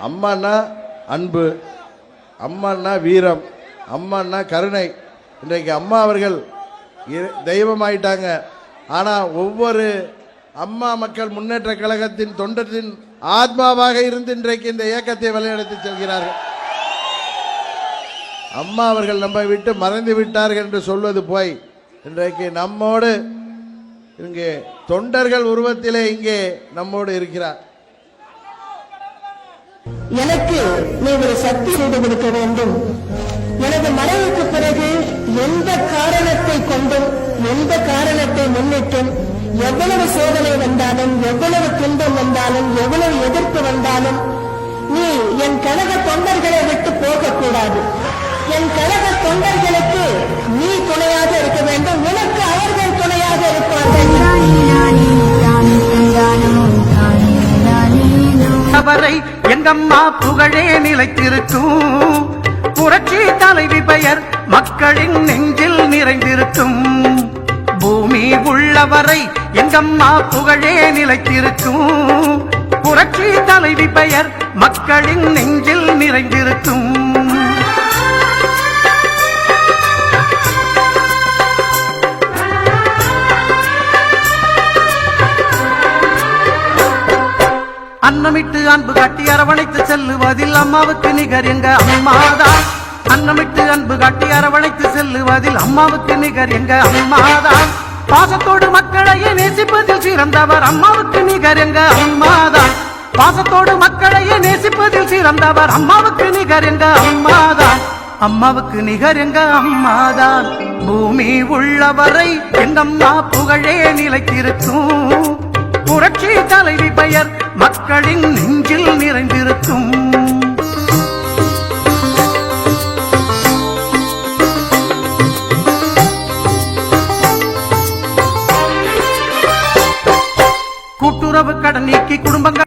அம்மானா அன்பு, அம்மானா வீரம், அம்மானா கருணை. இன்றைக்கு அம்மா அவர்கள் தெய்வமாயிட்டாங்க. ஆனால் ஒவ்வொரு அம்மா மக்கள் முன்னேற்ற கழகத்தின் தொண்டத்தின் ஆத்மாவாக இருந்து இன்றைக்கு இந்த இயக்கத்தை வழிநடத்தி செல்கிறார்கள். அம்மா அவர்கள் நம்மை விட்டு மறைந்து விட்டார்கள் என்று சொல்வது போய் இன்றைக்கு நம்மோடு இங்கே தொண்டர்கள் உருவத்திலே இங்கே நம்மோடு இருக்கிறார். எனக்கு நீ ஒரு சக்தி செய்து கொடுக்க வேண்டும். எனது மறைவுக்கு பிறகு எந்த காரணத்தை கொண்டும் எந்த காரணத்தை முன்னிட்டும் எவ்வளவு சோதனை வந்தாலும் எவ்வளவு துன்பம் வந்தாலும் எவ்வளவு எதிர்ப்பு வந்தாலும் நீ என் கழக தொண்டர்களை விட்டு போகக்கூடாது. என் கழக தொண்டர்களுக்கு நீ துணையாக இருக்க வேண்டும். உனக்கு அவர்கள் துணையாக இருப்பார்கள். அவரை எங்கம்மா புகழே நிலைத்திருக்கும். புரட்சி தலைவி பெயர் மக்களின் நெஞ்சில் நிறைந்திருக்கும். பூமி உள்ளவரை எங்கம்மா புகழே நிலைத்திருக்கும். புரட்சி தலைவி பெயர் மக்களின் நெஞ்சில் நிறைந்திருக்கும். அன்னமிட்டு அன்பு காட்டி அரவணைத்து செல்லுவதில் அம்மாவுக்கு நிகர் எங்க அம்மாதான். அன்னமிட்டு அன்பு காட்டி அரவணைத்து செல்லுவதில் அம்மாவுக்கு நிகர் எங்க அம்மாதான். பாசத்தோடு மக்களையே நேசிப்பதில் சிறந்தவர் அம்மாவுக்கு நிகர் எங்க அம்மாதான். பாசத்தோடு மக்களையே நேசிப்பதில் சிறந்தவர் அம்மாவுக்கு நிகர் எங்க அம்மாதான். அம்மாவுக்கு நிகர் எங்க அம்மாதான். பூமி உள்ளவரை எங்கம்மா புகழே நிலைத்திருக்கும். புரட்சி தலைவி பெயர் மக்களின் நெஞ்சில் நிறைந்திருக்கும். கூட்டுறவு கடன் நீக்கி குடும்பங்கள்